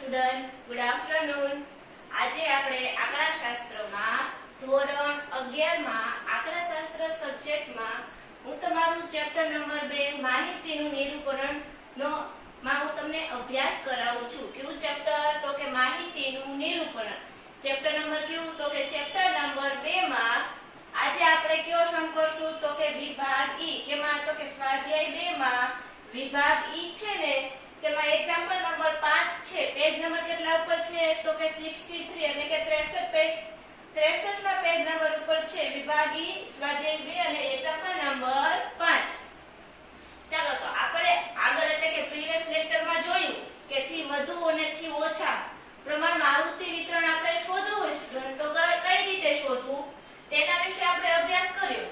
Student, good afternoon. આજે આપણે આંકડાશાસ્ત્રમાં ધોરણ 11 માં આંકડાશાસ્ત્ર સબ્જેક્ટમાં હું તમારું ચેપ્ટર નંબર 2 માહિતીનું નિરૂપણ નો માં હું તમને અભ્યાસ કરાવું છું. કેવું ચેપ્ટર? તો કે માહિતીનું નિરૂપણ. ચેપ્ટર નંબર કેવું? તો કે ચેપ્ટર નંબર 2 માં આજે આપણે કયો સમ કરશું? તો કે વિભાગ ઈ. કેમાં? તો કે સ્વાધ્યાય 2 માં વિભાગ ઈ છે ને, તેમાં એક્ઝામ્પલ નંબર 5 છે. પેજ નંબર કેટલા ઉપર છે? તો કે 63 એટલે કે 63 પેજ 63 ના પેજ નંબર ઉપર છે વિભાગ ઈ સ્વાધ્યાય 2 અને એક્ઝામ્પલ નંબર 5. ચાલો તો આપણે આગળ એટલે કે પ્રીવિયસ લેક્ચરમાં જોયું કે થી વધુ અને થી ઓછા પ્રમાણમાં આવૃત્તિ વિતરણ આપણે શોધવું હોય સ્ટુડન્ટ, તો કઈ રીતે શોધવું તેના વિશે આપણે અભ્યાસ કર્યો.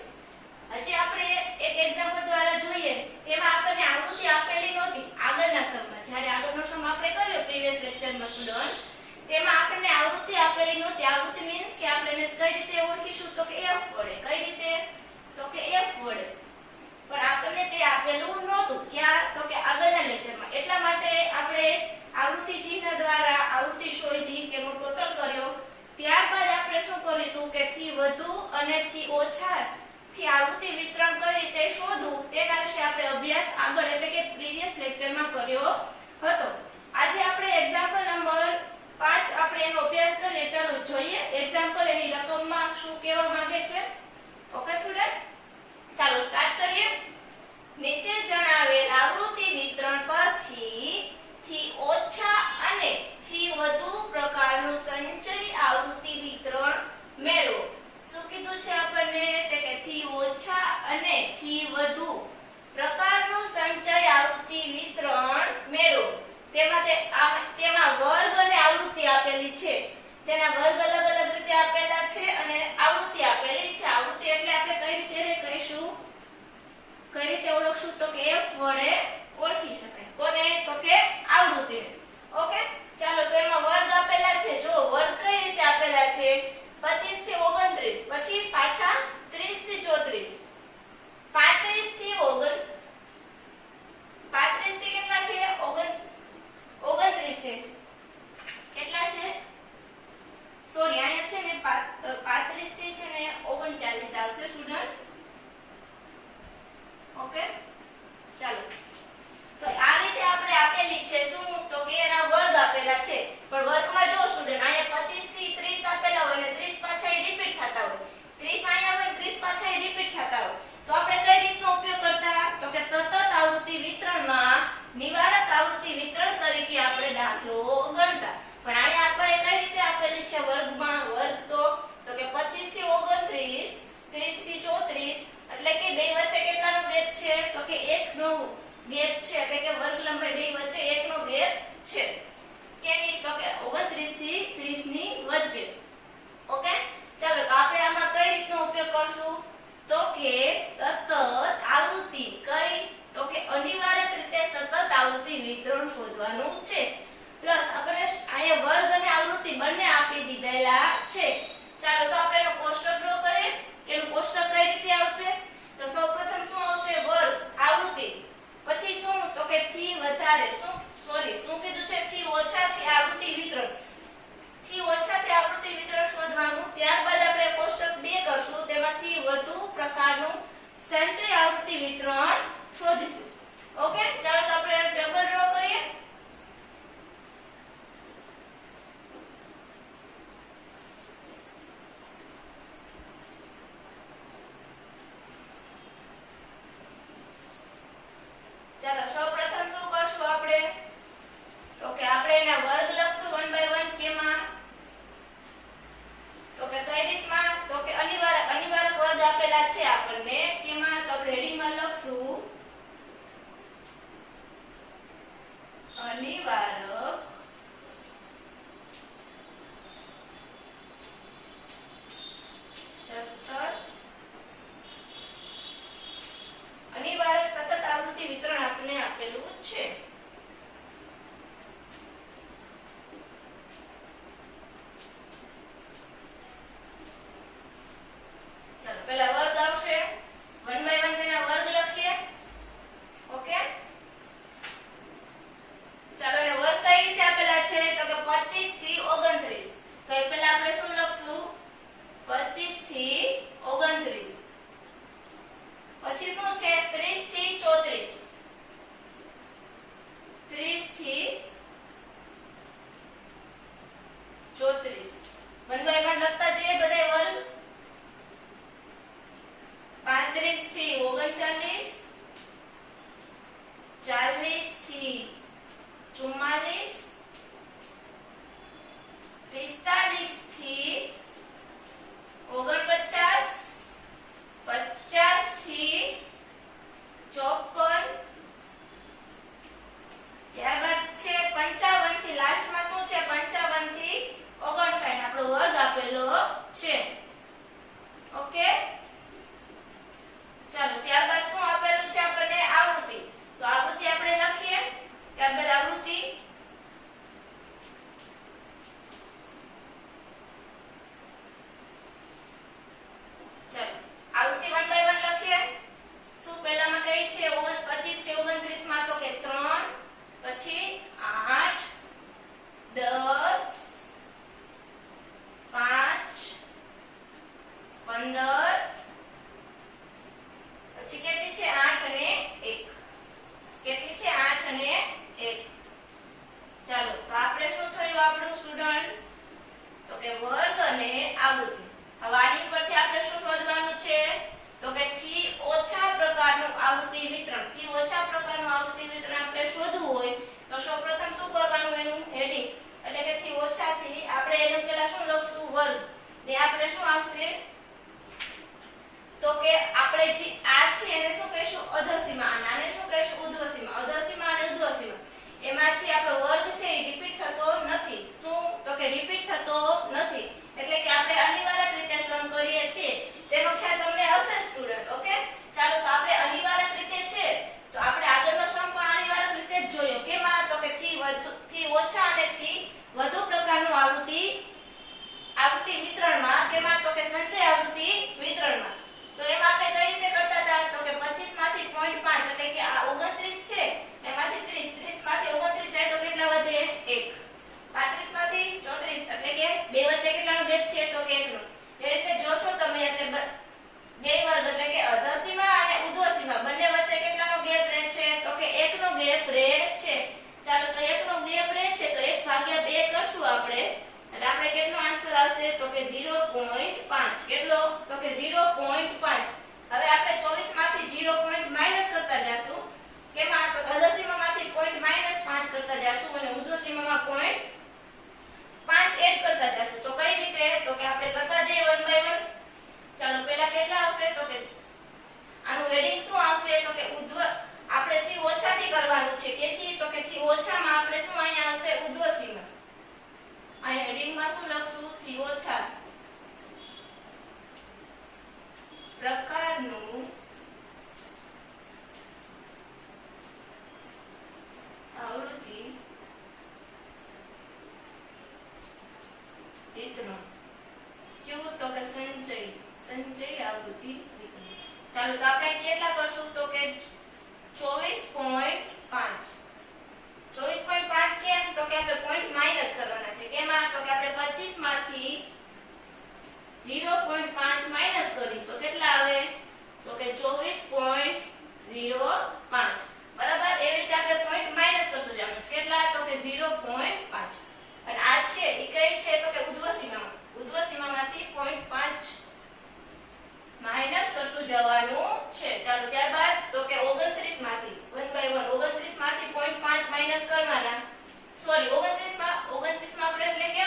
હજી આપણે એક એક્ઝામ્પલ દ્વારા જોઈએ. તેમાં આપણને આવૃત્તિ આપેલી નહોતી આગળના સમમાં. જ્યારે આગળનો સમ આપણે કર્યો પ્રીવિયસ લેક્ચરમાં સ્ટુડન્ટ, તેમાં આપણને આવૃત્તિ આપેલી નહોતી. આવૃત્તિ મીન્સ કે આપણે એને કઈ રીતે ઓળખીશું? તો કે f વડે. કઈ રીતે? તો કે f વડે. પણ આપણને તે આપેલું નહોતું. ક્યાં? તો કે આગળના લેક્ચરમાં. એટલા માટે આપણે આવૃત્તિ ચિહ્ન દ્વારા આવૃત્તિ શોધી તેનો ટોટલ કર્યો. ત્યારબાદ આપણે શું કર્યું હતું કે થી વધુ અને થી ઓછા થી આવૃત્તિ વિતરણ કઈ રીતે શોધવું તેના વિશે આપણે અભ્યાસ આગળ એટલે કે પ્રીવિયસ લેક્ચરમાં કર્યો હતો. આજે આપણે એક્ઝામ્પલ નંબર 5 આપણે એનો અભ્યાસ કરીએ. ચાલો જોઈએ એક્ઝામ્પલ એની રકમમાં શું કહેવા માંગે છે. ઓકે સ્ટુડન્ટ, ચાલો સ્ટાર્ટ કરીએ. નીચે જણાવેલ આવૃત્તિ વિતરણ પરથી થી ઓછા અને થી વધુ પ્રકારનું સંચય આવૃત્તિ વિતરણ મેળવો. શું કીધું છે આપણને? તે કે થી ઓછા અને થી વધુ પ્રકારનું સંચય આવૃત્તિ વિતરણ મેળવો. તેમાં વર્ગ અને આવૃત્તિ આપેલી છે. તેના વર્ગ અલગ અલગ રીતે આપેલા છે અને આવૃત્તિ આપેલી છે. આવૃત્તિ એટલે આપણે કઈ રીતે કહીશું, કઈ રીતે ઓળખશું? તો કે f વડે ઓળખી શકાય. કોને? તો કે આવૃત્તિ. ઓકે, ચાલો તો એમાં વર્ગ આપેલા છે. જો વર્ગ કઈ રીતે આપેલા છે? 25 થી 29, પછી પાછા 30 થી 34, 35 થી 29, 35 થી કેટલા છે? 29 છે. કેટલા છે? સોરી, અહીંયા છે ને 35 થી છે ને 39 આવશે સ્ટુડન્ટ. ઓકે, ચાલો તો આ રીતે આપણે આપેલી છે. શું? તો કે એના વર્ગ આપેલા છે. 25 થી 29. તો એ પહેલા આપણે શું લખશું? 25 થી 29. પછી શું છે? 30 થી 34. 30 થી 34. 1 by 1 લખતા જઈએ બધાય વર્ગ. 35 થી 39. 40 થી 44. 45 થી 49. 50 થી 54. ત્યારબાદ છે 55 થી લાસ્ટમાં શું છે? 55 થી 59 આપણો વર્ગ આપેલો છે. ઓકે, ચાલો ત્યારબાદ શું આપેલું છે આપણને? આવૃત્તિ. તો આવૃત્તિ આપણે લખીએ. ત્યારબાદ આવૃત્તિ આવૃત્તિ 1 by 1 લખીએ. શું પહેલામાં કઈ છે? 25 થી 29 માં તો કે 3, પછી 8, 10, 5, 15, પછી કેટલી છે? 8 અને 1. કેટલી છે? 8 અને 1. ચાલો તો આપણે શું થયું આપણું સ્ટુડન્ટ? તો કે વર્ગ અને આવૃત્તિ. હવે આની પરથી આપણે શું શોધવાનું છે? તો કે થી ઓછા પ્રકારનું આવૃત્તિ વિતરણ. થી ઓછા પ્રકારનું આવૃત્તિ વિતરણ આપણે શોધવું હોય તો સૌપ્રથમ શું કરવાનું? એનું હેડિંગ એટલે કે થી ઓછા થી આપણે એનું પહેલા શું લખશું? વર્ગ. ને આપણે શું આવશે? તો કે આપણે જે આ છે એને શું કહીશું? અધસીમા. અને આને શું કહીશું? ઉર્ધ્વસીમા. અધસીમા અને ઉર્ધ્વસીમા એમાં છે આપણો વર્ગ છે એ રિપીટ થતો નથી. શું? તો કે રિપીટ થતો નથી. એટલે કે આપણે અનિવાર્ય રીતે સમ કરીએ છીએ તેનો ખ્યાલ તમને હશે સ્ટુડન્ટ. ઓકે, ચાલો તો આપણે અનિવાર્ય રીતે છે તો આપણે આગળનો સમ પણ અનિવાર્ય રીતે જ જોયો. કેમાં? તો કે થી ઓછા અને થી વધુ પ્રકારનું આવૃત્તિ વિતરણમાં. કેમાં? તો કે સંચય આવૃત્તિ વિતરણમાં. તો એમાં આપણે કઈ રીતે કરતા હતા? તો કે 25 માંથી 0.5 એટલે કે આ 29 છે એમાંથી 30. 30 માંથી 29 જાય તો કેટલા વધે? 1. 35 માંથી 34 એટલે કે બે વચ્ચે કેટલાનો ગેપ છે? તો કે 1 નો. તે રીતે જોશો તમે એટલે બે વર્ગ એટલે કે અધસીમા અને ઉર્ધ્વસીમા બંને વચ્ચે કેટલાનો ગેપ રહે છે? તો કે 1 નો ગેપ રહે છે. ચાલો તો 1 નો ગેપ રહે છે તો 1/2 કરશું આપણે એટલે આપણે કેટલો આન્સર આવશે? તો કે 0.5. કેટલો? તો કે 0.5. હવે આપણે 24 માંથી 0. માઈનસ કરતા જાશું. કેમાં? તો અધસીમામાંથી 0.5 કરતા જાશું અને ઉર્ધ્વસીમામાં 0.5 એડ કરતા જાશું. તો કઈ રીતે? તો કે આપણે કરતા જઈએ 1 by 1. ચાલો પહેલા કેટલા આવશે? તો કે આનું હેડિંગ શું આવશે? તો કે આપણે થી ઓછાથી કરવાનું છે. કેથી? તો કે થી ઓછામાં આપણે શું અહીંયા આવશે? ઉર્ધ્વસીમા. અહીંયા હેડિંગમાં શું લખશું? થી ઓછા પ્રકારનું આવૃત્તિ વિતરણ. ક્યું? તો કે સંચય આવૃત્તિ વિતરણ. ચાલો તો આપણે કેટલા કરશું? તો કે 24.5. 24.5 કેમ? તો કે આપણે પોઈન્ટ માઈનસ કરવાના છે. કેમાં? તો કે આપણે 25 માંથી 0.5 માઈનસ કરી તો કેટલા આવે? તો કે 24.05. બરાબર? એવી રીતે આપણે પોઈન્ટ માઈનસ કરતું જવાનું છે. કેટલા? તો કે 0.5. અને આ છે એ કઈ છે? તો કે ઉર્ધ્વસીમામાં. ઉર્ધ્વસીમામાંથી 0.5 માઈનસ કરતું જવાનું છે. ચાલો ત્યારબાદ તો કે 29 માંથી 1 by 1 29 માંથી 0.5 માઈનસ કરવાના. સોરી 29 માં આપણે એટલે કે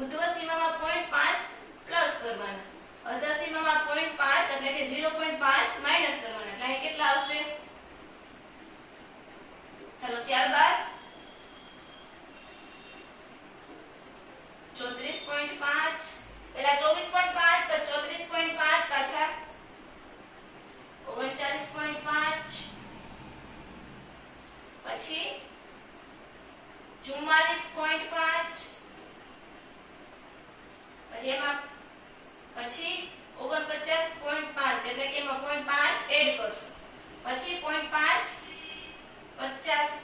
ઉર્ધ્વસીમામાં 0.5 પ્લસ કરવાના. અધસીમામાં 0.5 એટલે કે 0.5 માઈનસ કરવાના. એટલે અહીં કેટલા આવશે? ચાલો ત્યારબાદ 34.5 પેલા 24.5 પર 34.5 પાછા 39.5 પછી 44.5 પછી એમાં પછી 49.5 એટલે કે એમાં 0.5 એડ કરશું. પછી 0.5 50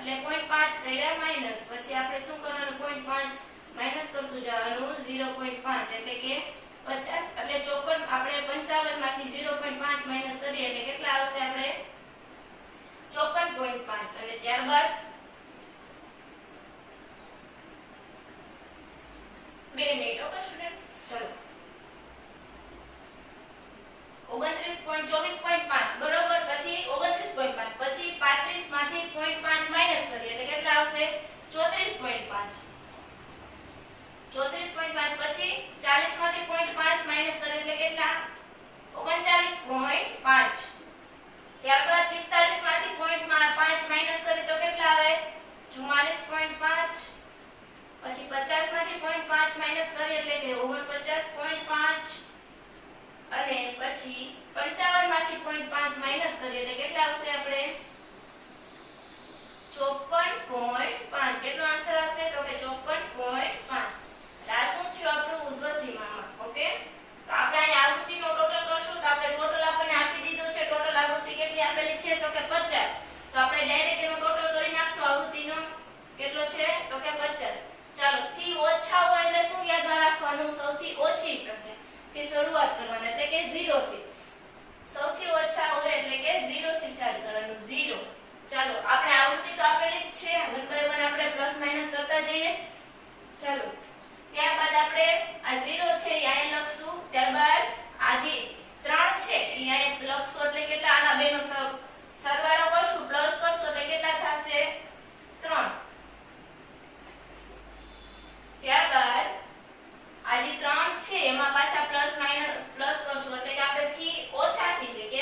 એટલે 0.5 કર્યા માઈનસ, પછી આપણે શું કરવાનું 0.5 માઈનસ કરતું જવાનું 0.5 એટલે કે 50 એટલે 54 આપણે 55 માંથી 0.5 માઈનસ કરીએ એટલે કેટલા આવશે આપણે 54.5 અને ત્યારબાદ 2 મિનિટ ઓકે સ્ટુડન્ટ ચલો 29.24.5 બરોબર, પછી 29.5 પછી 35 માંથી 0.5 માઈનસ કરીએ એટલે કેટલા આવશે 34.5 34.5 પછી 40 માંથી 0.5 માઈનસ કરીએ એટલે કેટલા 39.5 ત્યારબાદ 45 માંથી 0.5 માઈનસ કરીએ તો કેટલા આવે 44.5 પછી 50 માંથી 0.5 માઈનસ કરીએ એટલે કે 49.5 અને પછી 55 માંથી 0.5 માઈનસ કરીએ એટલે કેટલા આવશે આપણે 54.5 કેટલો આન્સર આવશે તો કે 54.5 આ શું થયું આપણું ઉર્ધ્વ સીમામાં ઓકે તો આપણે અહીં આવૃત્તિનો ટોટલ કરશું તો આપણે ટોટલ આપણને આપી દીધું છે ટોટલ આવૃત્તિ કેટલી આપેલી છે તો કે 50 તો આપણે ડાયરેક્ટ એનો ટોટલ કરી નાખશું આવૃત્તિનો કેટલો છે તો કે 50 ચાલો થી ઓછા હોય એટલે શું યાદ રાખવાનું સૌથી ઓછી સંખ્યા થી શરૂઆત કરવાની એટલે કે 0 થી સૌથી ઓછા હોય એટલે કે 0 થી સ્ટાર્ટ કરવાનું 0 ચાલો આપણે આવૃત્તિ તો આપેલી જ છે 1 બાય 1 આપણે પ્લસ માઈનસ કરતા જઈએ ચાલો ત્યારબાદ આપણે આ 0 છે એ અહીં લખશું ત્યારબાદ આ જે 3 છે એ અહીં લખશું એટલે કેટલા આના બેનો સરવાળો કરશું પ્લસ કરશું એટલે કેટલા થશે 3 ત્યારબાદ આ જે 3 છે એમાં પાછા પ્લસ માઈનસ પ્લસ કરશું એટલે કે આપણે થી ઓછાથી છે કે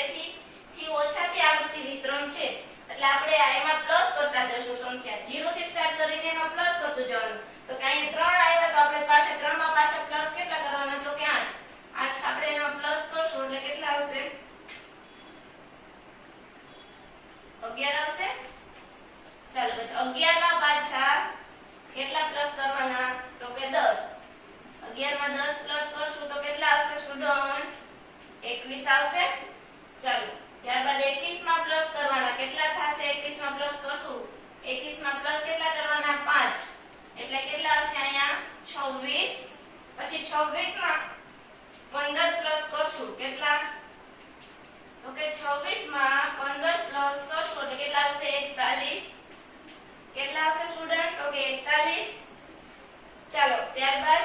થી ઓછાથી આવૃત્તિ વિતરણ છે એટલે આપણે આ એમાં પ્લસ કરતા જશું સંખ્યા 0 થી સ્ટાર્ટ કરીને એમાં પ્લસ કરતું જવાનું તો કે અહીં 3 આવ્યા તો આપણે પાછા 3 માં પાછા પ્લસ કેટલા કરવાના તો કે 8 આપણે એમાં પ્લસ કરશું એટલે કેટલા આવશે 11 આવશે ચાલો પછી 11 માં પાછા કેટલા પ્લસ કરવાના તો કે 10 11 માં 10 પ્લસ કરશું તો કેટલા આવશે સ્ટુડન્ટ 21 આવશે ચાલો ત્યારબાદ 21 માં પ્લસ કરવાના કેટલા થશે 21 માં પ્લસ કરશું 21 માં પ્લસ કેટલા કરવાના 5 એટલે કેટલા આવશે અહીંયા 26 પછી 26 માં 15 પ્લસ કરશું કેટલા તો કે 26 માં 15 પ્લસ કરશું એટલે કેટલા આવશે 41 કેટલા આવશે સ્ટુડન્ટ તો કે 41 ચાલો ત્યારબાદ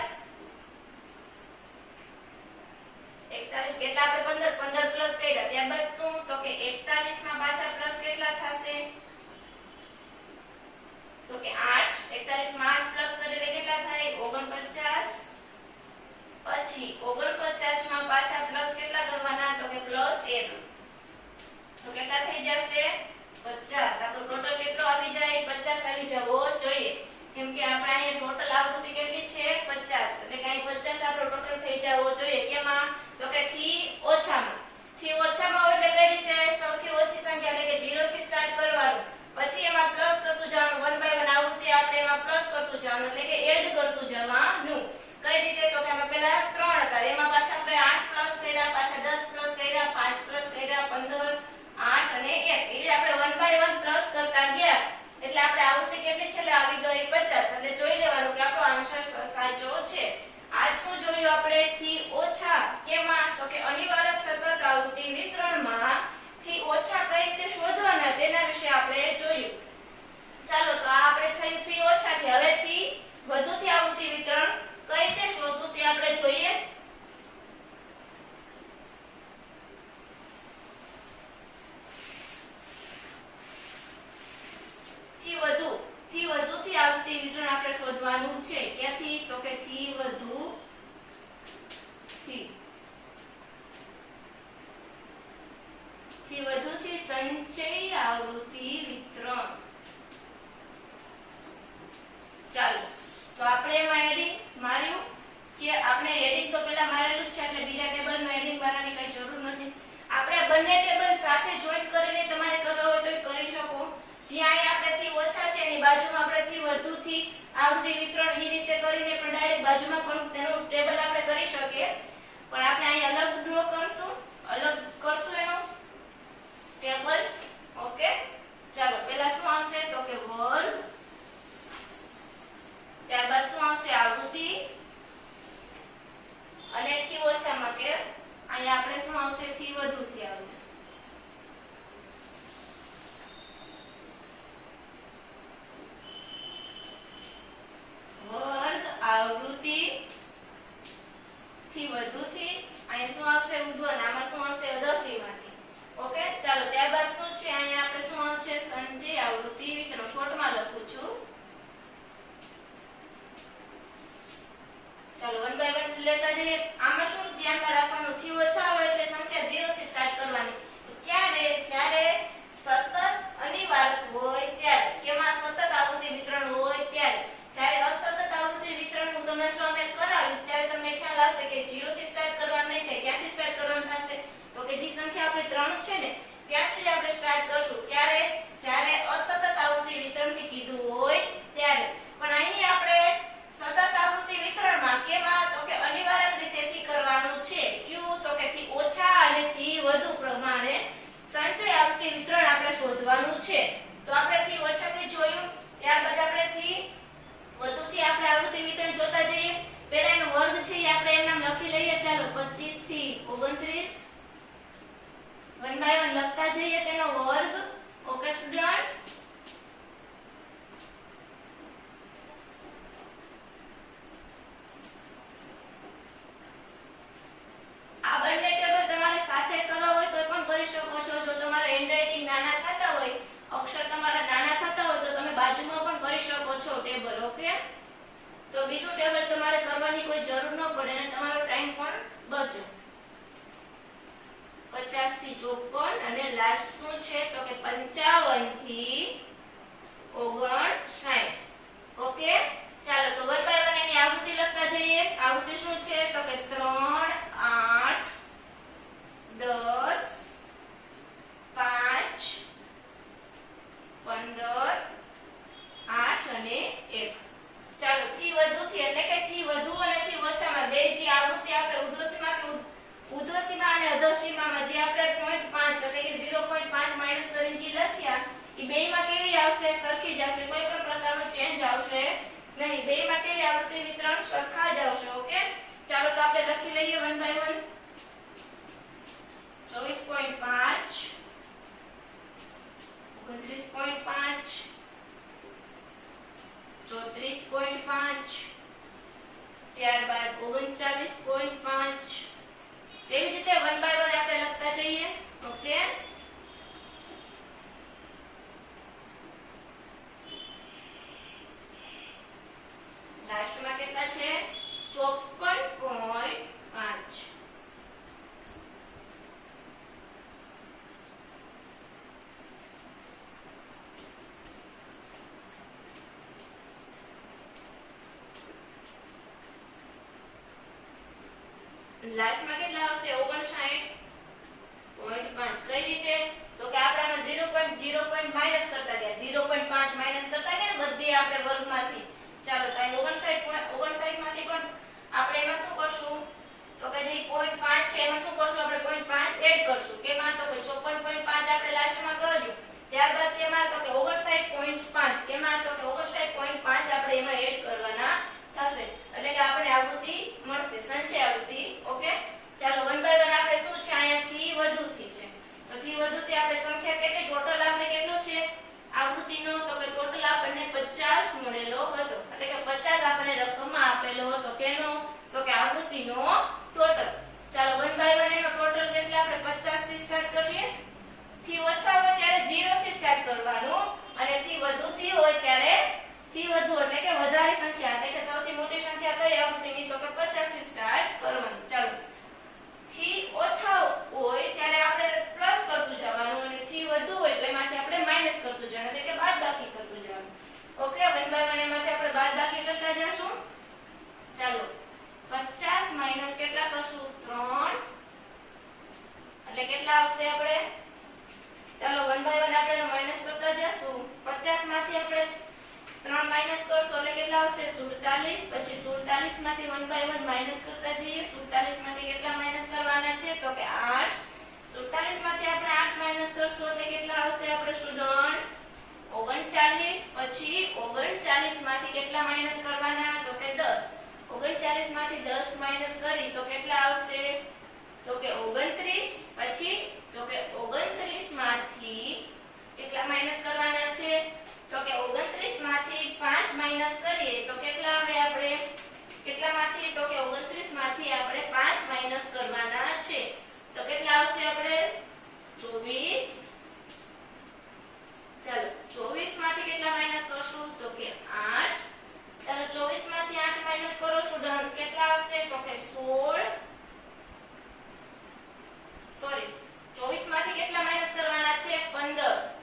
41 કેટલા આપણે 15 પ્લસ કર્યા ત્યારબાદ શું તો કે 41 માં પાછા પ્લસ કેટલા થશે તો કે 8 41 માં 8 પ્લસ કરીએ એટલે કેટલા થાય 49 પછી 49 માં પાછા પ્લસ કેટલા કરવાના તો કે પ્લસ 1 તો કેટલા થઈ જશે 50 આપણો ટોટલ કેટલો આવી જાય 50 આવી જવો જોઈએ કેમ કે આપણે અહીંયા ટોટલ આવૃત્તિ કેટલી છે 50 એટલે કે અહીં 50 આપણો ટોટલ થઈ જવો જોઈએ કેમાં તો કે થી ઓછામાં હોય એટલે કઈ રીતે સૌથી ઓછી સંખ્યા એટલે કે 0 થી સ્ટાર્ટ કરવાનું પછી એમાં પ્લસ કરતું જવાનું 1 બાય 1 આવૃત્તિ આપણે એમાં પ્લસ કરતું જવાનું એટલે કે એડ કરતું જવાનું કઈ રીતે તો કે આપણે પહેલા 3 હતા એમાં પાછા આપણે 8 પ્લસ કર્યા પાછા 10 પ્લસ કર્યા 5 પ્લસ કર્યા 15 8 અને 1 એટલે આપણે 1 બાય 1 પ્લસ કરતા ગયા એટલે આપણે આવૃત્તિ કેટલી છે આવી ગઈ 50 એટલે જોઈ લેવાનું કે આપણો આન્સર સાચો છે આજ શું જોયું આપણે થી ઓછા કેમાં તો કે અનિવાર્ય સતત આવૃત્તિ વિતરણમાં થી ઓછા કઈ રીતે શોધવાના તેના વિશે આપણે જોયું ચાલો તો આ આપણે થયું થી ઓછાથી હવે થી વધુથી આવૃત્તિ વિતરણ કઈ રીતે શોધવું તે આપણે જોઈએ થી વધુથી આવૃત્તિ વિતરણ આપણે શોધવાનું છે ક્યાંથી તો કે થી વધુથી સંચય આવૃત્તિ વિતરણ ચાલો તો આપણે એમાં એડિંગ માર્યું કે આપણે એડિંગ તો પહેલા મારેલું છે એટલે બીજા ટેબલમાં એડિંગ મારવાની કઈ જરૂર નથી આપણે બંને ટેબલ સાથે જોઈન્ટ કરીને તમારે કરવો હોય તો કરી શકો જ્યાં આપણે થી ઓછા છે એની બાજુમાં આપણે થી વધુથી આવૃત્તિ વિતરણ એ રીતે કરીને પણ ડાયરેક્ટ બાજુમાં પણ તેનું ટેબલ આપણે કરી શકીએ પણ આપણે અહીં અલગ ડ્રો કરશું એનો ટેબલ ઓકે ચાલો પહેલા શું આવશે તો કે વર્ગ, ત્યારબાદ શું આવશે આવૃત્તિ, અને થી ઓછામાં કે અહીંયા આપણે શું આવશે થી વધુ થી આવશે. વર્ગ, આવૃત્તિ, થી વધુ થી, અહીંયા શું આવશે ઉદ્વન, આમાં શું આવશે અદસીમાંથી. ઓકે, ચાલો ત્યારબાદ શું છે અહીંયા આપણે શું આવશે સંચય, આવૃત્તિ, વિતરણ. શોર્ટમાં લખું છું. ચાલો 1 બાય 1 લેતા જઈએ. આમાં શું ધ્યાનમાં રાખવાનું, થી ઓછા હોય એટલે સંખ્યા 0 થી સ્ટાર્ટ કરવાની. ક્યારે? જ્યારે સતત અનિવાર્ય હોય ત્યારે. કેમાં? સતત આવૃત્તિ વિતરણ હોય ત્યારે. જ્યારે અસતત આવૃત્તિ વિતરણ હું તમને સામે કરાવીશ ત્યારે તમને ખ્યાલ આવશે કે 0 થી સ્ટાર્ટ કરવાનું નહીં થાય. ક્યાંથી સ્ટાર્ટ કરવાનું થશે તો કે જે સંખ્યા આપણે 3 છે ને ત્યાંથી આપણે સ્ટાર્ટ કરશું. ક્યારે? જ્યારે અસતત આવૃત્તિ વિતરણથી કીધું હોય ત્યારે. પણ અહીં આપણે સતત આવૃત્તિ વિતરણમાં કેમાં તો કે અનિવાર્ય રીતેથી કરવાનું છે. ક્યું? તો કે થી ઓછા અને થી વધુ પ્રમાણે સંચય આવૃત્તિ વિતરણ આપણે શોધવાનું છે. તો આપણે થી ઓછાથી જોયું, ત્યારબાદ આપણે થી વધુથી આપણે આવૃત્તિ વિતરણ જોતા જઈએ. પહેલા એનો વર્ગ છે એ આપણે એમ નામ લખી લઈએ. ચાલો 25 થી 29 1 બાય 1 લખતા જઈએ તેનો વર્ગ. ઓકે સ્ટુડન્ટ, આ બંને ટેબલ તમારે સાથે કરવા હોય તો પણ કરી શકો છો. જો તમારા હેન્ડરાઇટિંગ નાના થતા હોય, અક્ષર તમારા નાના થતા હોય તો તમે બાજુમાં પણ કરી શકો છો ટેબલ. ઓકે, તો બીજું ટેબલ તમારે કરવાની કોઈ જરૂર ન પડે અને તમારો ટાઈમ પણ બચે. 50 થી 54 અને લાસ્ટ શું છે તો કે 55 થી 59. ઓકે, ચાલો તો 1 બાય 1 એની આવૃત્તિ લખતા જઈએ. આવૃત્તિ શું છે તો કે 3 8 10 5 15 8 અને 1. ચાલો થી વધુ થી એટલે કે થી વધુ અને થી ઓછામાં બે જે આવૃત્તિ આપણે ઉર્ધ્વસીમા કે ઉર્ધ્વસીમા અને અધોસીમામાં જે આપણે 0.5 એટલે કે 0.5 માઈનસ કરીને જે લખ્યા એ બેયમાં કેવી આવશે? સરખી જ આવશે. કોઈ પણ પ્રકારનો ચેન્જ આવશે નહીં. બેયમાં કેવી આવૃત્તિ વિતરણ સરખા જ આવશે. ઓકે, ચાલો તો આપણે લખી લઈએ 1 બાય 1. 24.5 29.5 34.5 ત્યારબાદ 39.5. તેવી જ રીતે 1 બાય 1 આપણે લખતા જઈએ. ઓકે, લાસ્ટમાં કેટલા છે? 54.5. લાસ્ટમાં કેટલા આવશે? 59.5. કઈ રીતે તો કે આપણામાં 0.0 માઈનસ કરતા ગયા, 0.5 માઈનસ કરતા ગયા ને બધી આપણે વર્ગમાંથી. ચાલો તો 59 માંથી પણ આપણે એમાં શું કરશું તો કે જે 0.5 છે એમાં શું કરશું આપણે 0.5 એડ કરશું. કેમાં તો કે 54.5 આપણે લાસ્ટમાં કર્યું. ત્યારબાદ કેમાં તો કે 59.5. કેમાં તો કે 59.5 આપણે એમાં એડ કરવાના થશે. એટલે કે આપણે આવૃત્તિ મળશે, સંચય આવૃત્તિ. ઓકે, ચાલો 1 બાય 1 આપણે શું છે અહીંયા થી વધુ થી છે. તો થી વધુ થી આપણે સંખ્યા કેટલી ટોટલ આપણે કેટલું છે આવૃત્તિનો તો કે ટોટલ આપણને 50 મળેલો હતો. એટલે કે 50 આપણને રકમમાં આપેલો હતો. કેનો તો કે આવૃત્તિનો ટોટલ. ચાલો 1 બાય 1 એનો ટોટલ કેટલા આપણે 50 થી સ્ટાર્ટ કરીએ. થી ઓછા હોય ત્યારે 0 થી સ્ટાર્ટ કરવાનું અને થી વધુ થી હોય ત્યારે થી વધુ એટલે કે વધારે સંખ્યા એટલે કે સૌથી મોટી સંખ્યા કઈ આવૃત્તિની તો કે 50 થી સ્ટાર્ટ કરવાનું. ચાલો થી ઓછા હોય ત્યારે આપણે પ્લસ કરતું જવાનું અને થી વધુ હોય તો એમાંથી આપણે માઈનસ કરતું જવાનું એટલે કે બાદબાકી કરતું જવાનું. ઓકે, 1 બાય 1 એમાંથી આપણે બાદબાકી કરતા જશું. ચાલો 50 માઈનસ કેટલા કરશું? 3 એટલે કેટલા આવશે આપણે? ચાલો 1 બાય 1 આપણે માઈનસ કરતા જશું. 50 માંથી આપણે 3 માઈનસ કરશો એટલે કેટલા આવશે? 47. પછી 47 માંથી 1 બાય 1 માઈનસ કરતા જઈએ. 47 માંથી કેટલા માઈનસ કરવાના છે તો કે 8. 47 માંથી આપણે 8 માઈનસ કરશું એટલે કેટલા આવશે આપણે સ્ટુડન્ટ? 39 પછી 39 માંથી કેટલા માઈનસ કરવાના તો કે 10 39 માંથી 10 માઈનસ કરી તો કેટલા આવશે તો કે 29 પછી તો કે 29 માંથી કેટલા માઈનસ કરવાના છે તો કે 29 માંથી 5 માઈનસ કરીએ તો કેટલા આવે આપણે કેટલામાંથી તો કે 29 માંથી આપણે 5 માઈનસ કરવાના છે તો કેટલા આવશે આપણે 24 ચાલો 24 માંથી કેટલા માઈનસ કરશું તો કે 8 ચાલો 24 માંથી 8 માઈનસ કરો સ્ટુડન્ટ કેટલા આવશે તો કે 16 સોરી 24 માંથી કેટલા માઈનસ કરવાના છે 15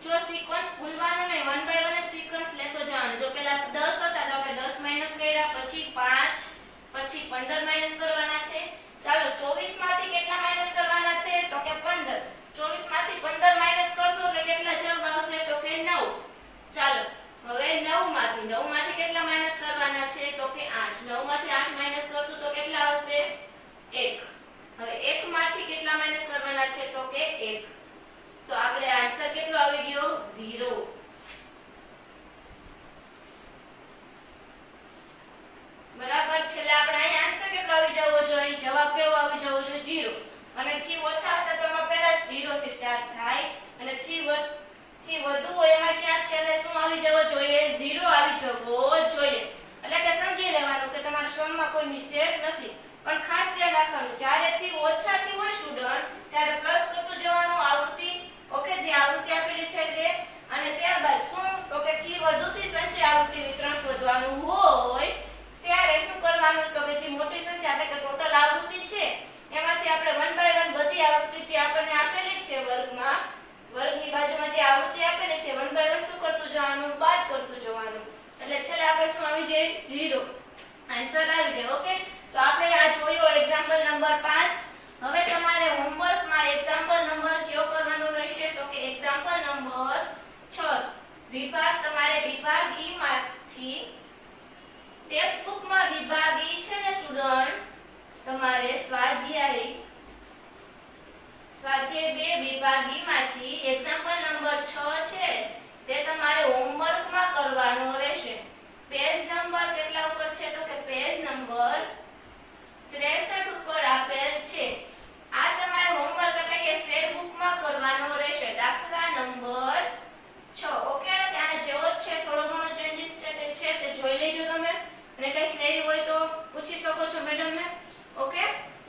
જો સિક્વન્સ ભૂલવાનું નહીં 1 બાય 1 સિક્વન્સ લેતો જવાનું જો પેલા 10 હતા તો આપણે 10 માઈનસ કર્યા પછી 5 પછી 15 માઈનસ કરવાના છે ચાલો 24 માંથી કેટલા માઈનસ કરવાના છે તો કે 15 24 માંથી 15 માઈનસ કરશો એટલે કેટલા જવાબ આવશે તો કે 9 ચાલો હવે 9 માંથી કેટલા માઈનસ કરવાના છે તો કે 8 9 માંથી 8 માઈનસ કરશું તો કેટલા આવશે 1 હવે 1 માંથી કેટલા માઈનસ કરવાના છે તો કે 1 તો આપણે આન્સર કેટલો આવી ગયો 0 બરાબર છેલ્લે આપણે અહીં આન્સર કેટલો આવી જવો જોઈએ જવાબ કેવો આવી જવો જોઈએ 0 અને થી ઓછા હતા તો એમાં પહેલા 0 થી સ્ટાર્ટ થાય અને થી વધુ હોય એમાં ક્યાં છેલ્લે શું આવી જવો જોઈએ 0 આવી જવો જોઈએ એટલે કે સમજી લેવાનું કે તમારા સમમાં કોઈ મિસ્ટેક નથી પણ ખાસ ધ્યાન રાખવાનું જ્યારે થી ઓછા થી હોય સ્ટુડન્ટ ત્યારે પ્લસ કરતું જવાનું આવૃત્તિ ઓકે જે આવૃત્તિ આપેલી છે તે અને ત્યારબાદ શું તો કે થી વધુ થી સંચય આવૃત્તિ વિતરણ શોધવાનું હોય ત્યારે શું કરવાનું તો કે જે મોટી સંખ્યા એટલે કે ટોટલ આવૃત્તિ છે એમાંથી આપણે 1 બાય 1 બધી આવૃત્તિ જે આપણને આપેલી છે વર્ગની બાજુમાં જે આવૃત્તિ આપેલી છે 1 બાય 1 શું કરતું જવાનું બાદ કરતું જવાનું એટલે છેલ્લે આપણે શું આવી જાય 0 આન્સર આવી જાય ઓકે તો આપણે આ જોયો એક્ઝામ્પલ નંબર 5 હવે તમારે હોમવર્કમાં એક્ઝામ્પલ નંબર કયો કરવાનો રહેશે તો કે એક્ઝામ્પલ નંબર 6 વિભાગ તમારે વિભાગ ઈ માંથી ટેક્સ્ટ બુકમાં વિભાગ ઈ છે ને સ્ટુડન્ટ તમારે સ્વાધ્યાય 2 વિભાગ ઈ માંથી એક્ઝામ્પલ નંબર 6 છે તે તમારે હોમવર્કમાં કરવાનો રહેશે પેજ નંબર કેટલા ઉપર છે તો કે પેજ નંબર 63 ઉપર આપેલ છે આ તમારે હોમવર્ક એટલે કે ફેરબુકમાં કરવાનો રહેશે દાખલા નંબર 6 ઓકે ત્યાં જેવો જ છે થોડો ઘણો ચેન્જીસ છે તે જોઈ લેજો તમે અને કઈ ક્વેરી હોય તો પૂછી શકો છો મેડમને ઓકે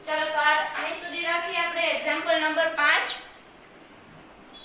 ચાલો તો આ અહીં સુધી રાખીએ આપણે એક્ઝામ્પલ નંબર 5